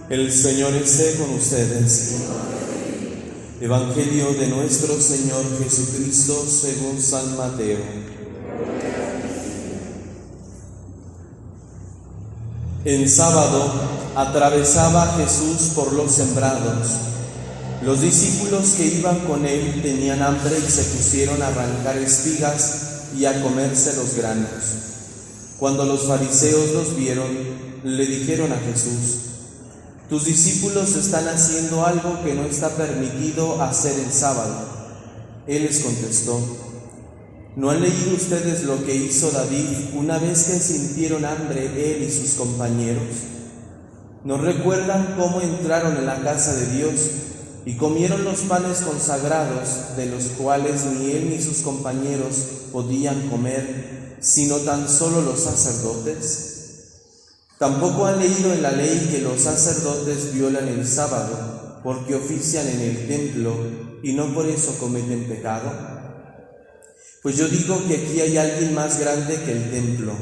El Señor esté con ustedes. Evangelio de nuestro Señor Jesucristo según San Mateo. En sábado atravesaba Jesús por los sembrados. Los discípulos que iban con él tenían hambre y se pusieron a arrancar espigas y a comerse los granos. Cuando los fariseos los vieron, le dijeron a Jesús: «Tus discípulos están haciendo algo que no está permitido hacer el sábado». Él les contestó: ¿No han leído ustedes lo que hizo David una vez que sintieron hambre él y sus compañeros? ¿No recuerdan cómo entraron en la casa de Dios y comieron los panes consagrados, de los cuales ni él ni sus compañeros podían comer, sino tan solo los sacerdotes? Tampoco han leído en la ley que los sacerdotes violan el sábado, porque ofician en el templo y no por eso cometen pecado. Pues yo digo que aquí hay alguien más grande que el templo.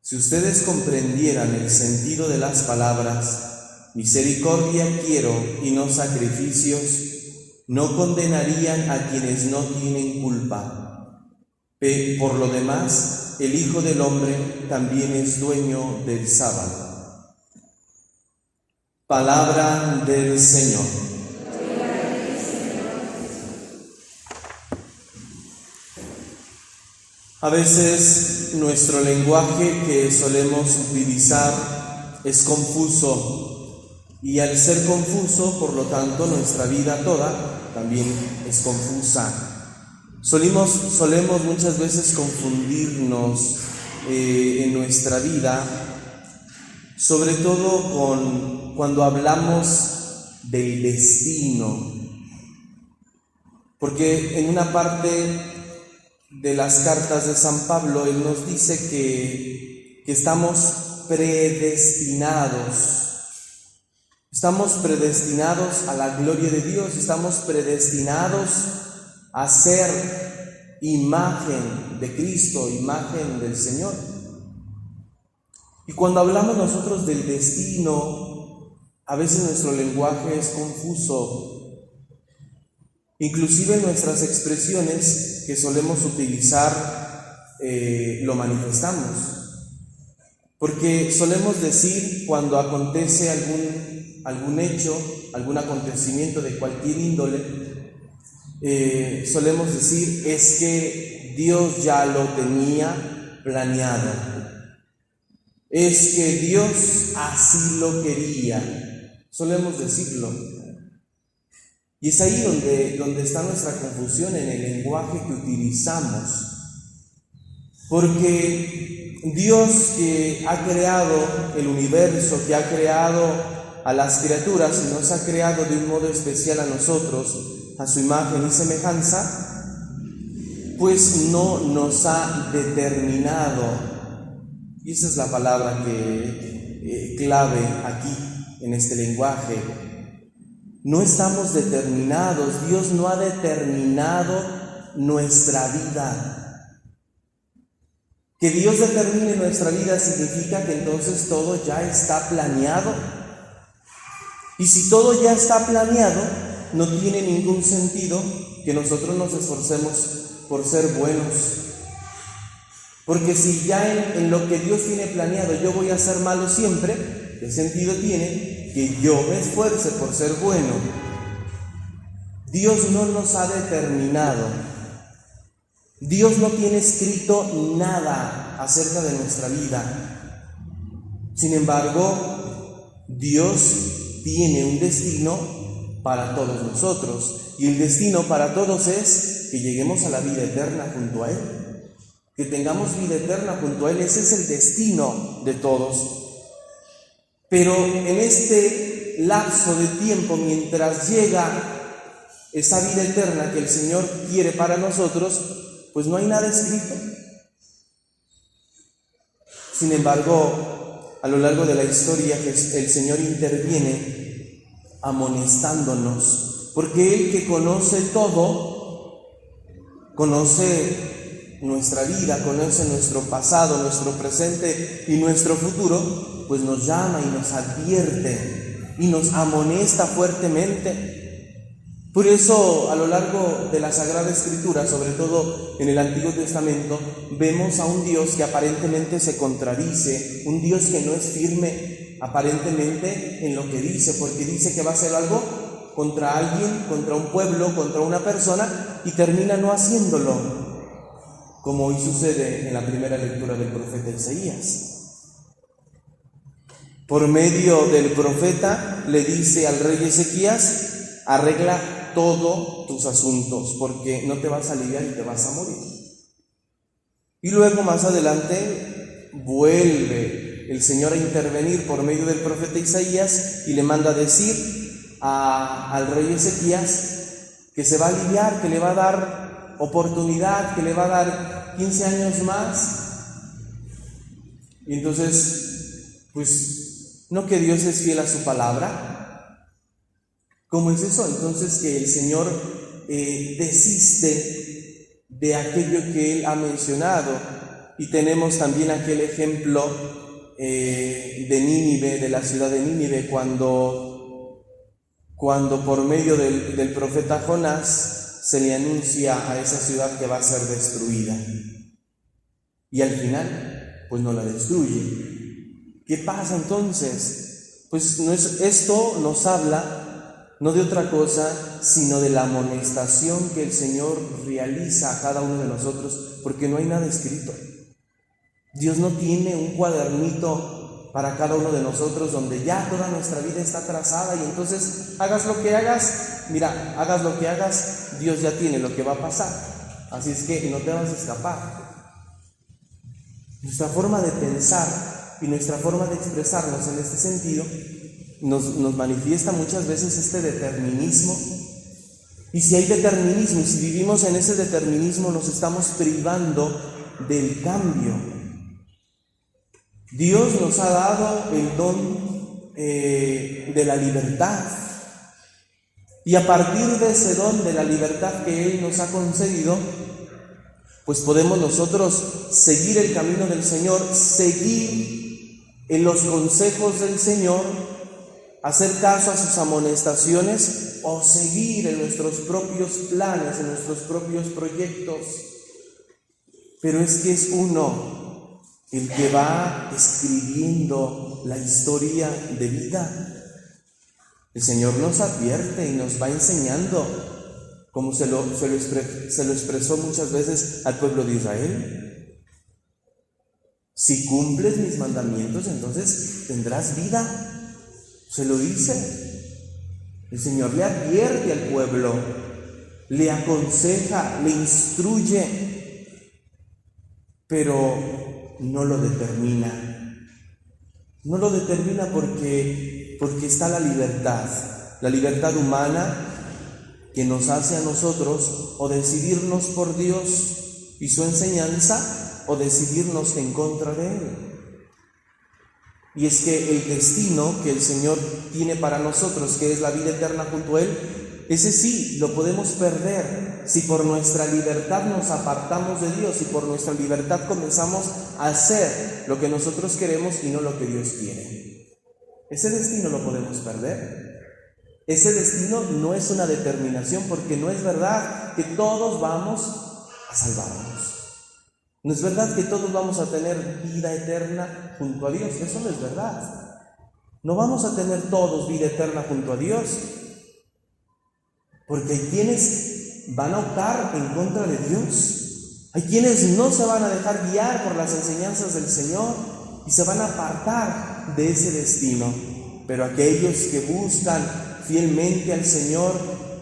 Si ustedes comprendieran el sentido de las palabras, misericordia quiero y no sacrificios, no condenarían a quienes no tienen culpa. Por lo demás, el Hijo del Hombre también es dueño del sábado. Palabra del Señor. A veces nuestro lenguaje que solemos utilizar es confuso, y al ser confuso, por lo tanto, nuestra vida toda también es confusa. Solemos muchas veces confundirnos en nuestra vida, sobre todo cuando hablamos del destino, porque en una parte de las cartas de San Pablo él nos dice que estamos predestinados. Estamos predestinados a la gloria de Dios, estamos predestinados a ser imagen de Cristo, imagen del Señor. Y cuando hablamos nosotros del destino, a veces nuestro lenguaje es confuso. Inclusive nuestras expresiones que solemos utilizar lo manifestamos. Porque solemos decir cuando acontece algún hecho, algún acontecimiento de cualquier índole, solemos decir es que Dios ya lo tenía planeado, es que Dios así lo quería, solemos decirlo. Y es ahí donde está nuestra confusión en el lenguaje que utilizamos, porque Dios, que ha creado el universo, que ha creado a las criaturas y nos ha creado de un modo especial a nosotros, a su imagen y semejanza, pues no nos ha determinado. Y esa es la palabra clave aquí en este lenguaje. No estamos determinados. Dios no ha determinado nuestra vida. Que Dios determine nuestra vida significa que entonces todo ya está planeado. Y si todo ya está planeado, no tiene ningún sentido que nosotros nos esforcemos por ser buenos. Porque si ya en lo que Dios tiene planeado yo voy a ser malo siempre, ¿qué sentido tiene que yo me esfuerce por ser bueno? Dios no nos ha determinado. Dios no tiene escrito nada acerca de nuestra vida. Sin embargo, Dios tiene un destino para todos nosotros, y el destino para todos es que lleguemos a la vida eterna junto a Él, que tengamos vida eterna junto a Él. Ese es el destino de todos. Pero en este lapso de tiempo, mientras llega esa vida eterna que el Señor quiere para nosotros, pues no hay nada escrito. Sin embargo, a lo largo de la historia el Señor interviene amonestándonos, porque Él que conoce todo, conoce nuestra vida, conoce nuestro pasado, nuestro presente y nuestro futuro, pues nos llama y nos advierte y nos amonesta fuertemente. Por eso, a lo largo de la Sagrada Escritura, sobre todo en el Antiguo Testamento, vemos a un Dios que aparentemente se contradice, un Dios que no es firme aparentemente en lo que dice, porque dice que va a hacer algo contra alguien, contra un pueblo, contra una persona, y termina no haciéndolo, como hoy sucede en la primera lectura del profeta Isaías. Por medio del profeta le dice al rey Ezequías: arregla todos tus asuntos, porque no te vas a aliviar y te vas a morir. Y luego más adelante vuelve el Señor a intervenir por medio del profeta Isaías y le manda a decir al rey Ezequías que se va a aliviar, que le va a dar oportunidad, que le va a dar 15 años más. Y entonces, pues, ¿no que Dios es fiel a su palabra? ¿Cómo es eso? Entonces, que el Señor desiste de aquello que Él ha mencionado. Y tenemos también aquel ejemplo de Nínive, de la ciudad de Nínive, cuando por medio del profeta Jonás se le anuncia a esa ciudad que va a ser destruida. Y al final, pues no la destruye. ¿Qué pasa entonces? Pues esto nos habla no de otra cosa, sino de la amonestación que el Señor realiza a cada uno de nosotros, porque no hay nada escrito. Dios no tiene un cuadernito para cada uno de nosotros donde ya toda nuestra vida está trazada y entonces hagas lo que hagas, hagas lo que hagas, Dios ya tiene lo que va a pasar. Así es que no te vas a escapar. Nuestra forma de pensar y nuestra forma de expresarnos en este sentido nos manifiesta muchas veces este determinismo. Y si hay determinismo, y si vivimos en ese determinismo, nos estamos privando del cambio. Dios nos ha dado el don de la libertad. Y a partir de ese don de la libertad que Él nos ha concedido, pues podemos nosotros seguir el camino del Señor, seguir en los consejos del Señor, hacer caso a sus amonestaciones o seguir en nuestros propios planes, en nuestros propios proyectos. Pero es que es uno el que va escribiendo la historia de vida. El Señor nos advierte y nos va enseñando, como se lo expresó muchas veces al pueblo de Israel. Si cumples mis mandamientos, entonces tendrás vida. Se lo dice. El Señor le advierte al pueblo, le aconseja, le instruye, pero no lo determina. No lo determina porque está la libertad humana que nos hace a nosotros o decidirnos por Dios y su enseñanza o decidirnos en contra de Él. Y es que el destino que el Señor tiene para nosotros, que es la vida eterna junto a Él, ese sí lo podemos perder si por nuestra libertad nos apartamos de Dios, si por nuestra libertad comenzamos a hacer lo que nosotros queremos y no lo que Dios quiere. Ese destino lo podemos perder. Ese destino no es una determinación, porque no es verdad que todos vamos a salvarnos. No es verdad que todos vamos a tener vida eterna junto a Dios. Eso no es verdad. No vamos a tener todos vida eterna junto a Dios, porque hay quienes van a optar en contra de Dios. Hay quienes no se van a dejar guiar por las enseñanzas del Señor y se van a apartar de ese destino. Pero aquellos que buscan fielmente al Señor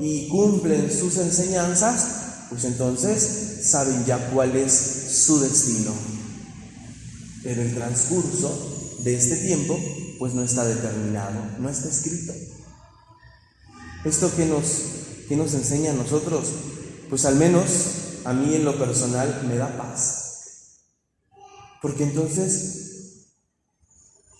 y cumplen sus enseñanzas, pues entonces saben ya cuál es su destino. Pero el transcurso de este tiempo pues no está determinado, no está escrito. ¿Esto qué nos enseña a nosotros? Pues al menos a mí en lo personal me da paz. Porque entonces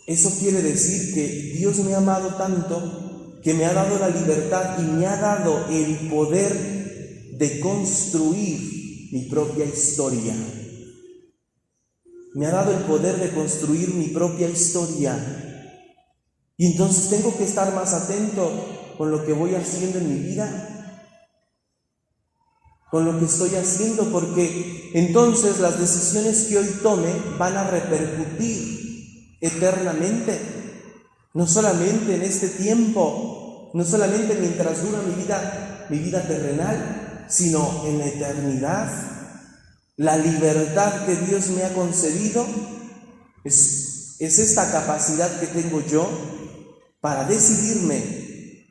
eso quiere decir que Dios me ha amado tanto que me ha dado la libertad y me ha dado el poder de construir mi propia historia. Me ha dado el poder de construir mi propia historia. Y entonces tengo que estar más atento con lo que voy haciendo en mi vida, con lo que estoy haciendo, porque entonces las decisiones que hoy tome van a repercutir eternamente, no solamente en este tiempo, no solamente mientras dura mi vida terrenal, sino en la eternidad. La libertad que Dios me ha concedido es esta capacidad que tengo yo para decidirme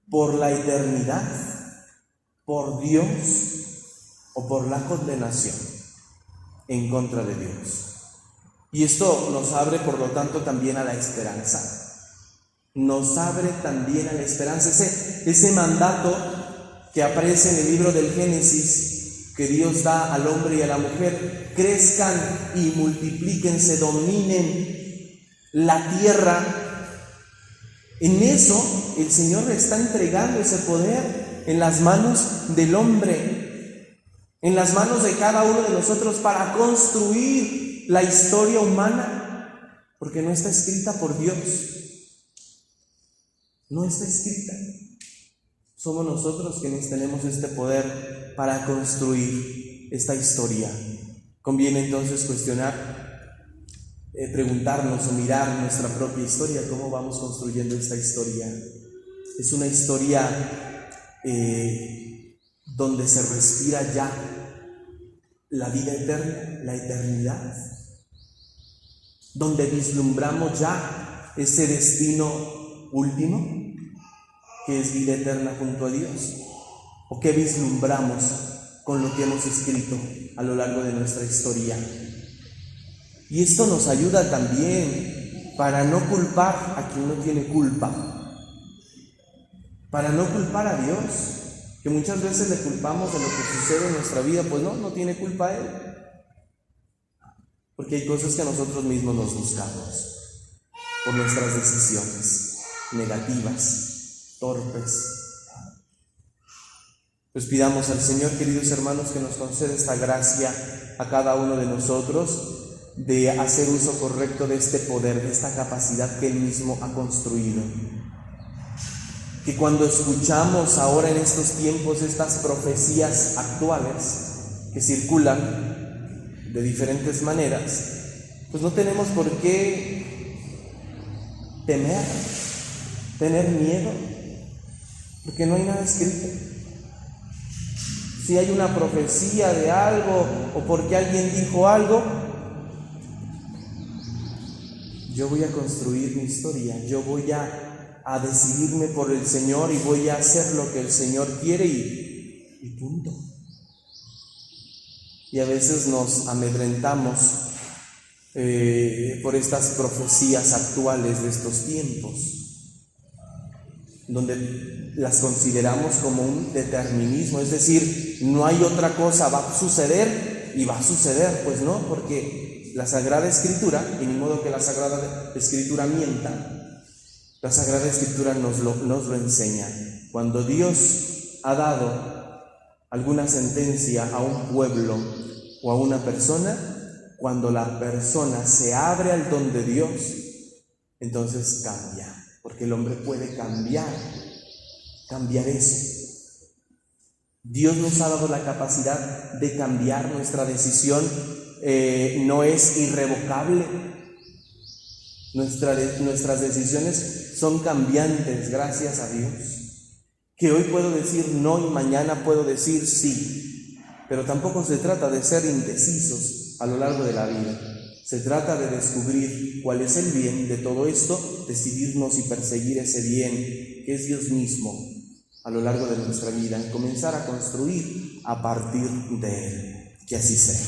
por la eternidad, por Dios o por la condenación en contra de Dios. Y esto nos abre, por lo tanto, también a la esperanza. Nos abre también a la esperanza. Ese mandato que aparece en el libro del Génesis, que Dios da al hombre y a la mujer: crezcan y multiplíquense, dominen la tierra. En eso el Señor le está entregando ese poder en las manos del hombre, en las manos de cada uno de nosotros, para construir la historia humana, porque no está escrita por Dios, no está escrita. Somos nosotros quienes tenemos este poder para construir esta historia. Conviene entonces cuestionar, preguntarnos o mirar nuestra propia historia, cómo vamos construyendo esta historia. Es una historia donde se respira ya la vida eterna, la eternidad, donde vislumbramos ya ese destino último, que es vida eterna junto a Dios, o qué vislumbramos con lo que hemos escrito a lo largo de nuestra historia. Y esto nos ayuda también para no culpar a quien no tiene culpa, para no culpar a Dios, que muchas veces le culpamos de lo que sucede en nuestra vida. Pues no tiene culpa Él, porque hay cosas que nosotros mismos nos buscamos por nuestras decisiones negativas, torpes. Pues pidamos al Señor, queridos hermanos, que nos conceda esta gracia a cada uno de nosotros de hacer uso correcto de este poder, de esta capacidad que Él mismo ha construido. Que cuando escuchamos ahora en estos tiempos estas profecías actuales que circulan de diferentes maneras, pues no tenemos por qué tener miedo, porque no hay nada escrito. Si hay una profecía de algo o porque alguien dijo algo, yo voy a construir mi historia, yo voy a decidirme por el Señor y voy a hacer lo que el Señor quiere y punto. Y a veces nos amedrentamos por estas profecías actuales de estos tiempos, donde las consideramos como un determinismo, es decir, no hay otra cosa, va a suceder y va a suceder. Pues no, porque la Sagrada Escritura, y ni modo que la Sagrada Escritura mienta, la Sagrada Escritura nos lo enseña. Cuando Dios ha dado alguna sentencia a un pueblo o a una persona, cuando la persona se abre al don de Dios, entonces cambia. Porque el hombre puede cambiar eso. Dios nos ha dado la capacidad de cambiar nuestra decisión, no es irrevocable. Nuestras decisiones son cambiantes, gracias a Dios. Que hoy puedo decir no y mañana puedo decir sí, pero tampoco se trata de ser indecisos a lo largo de la vida. Se trata de descubrir cuál es el bien de todo esto, decidirnos y perseguir ese bien, que es Dios mismo, a lo largo de nuestra vida, y comenzar a construir a partir de Él. Que así sea.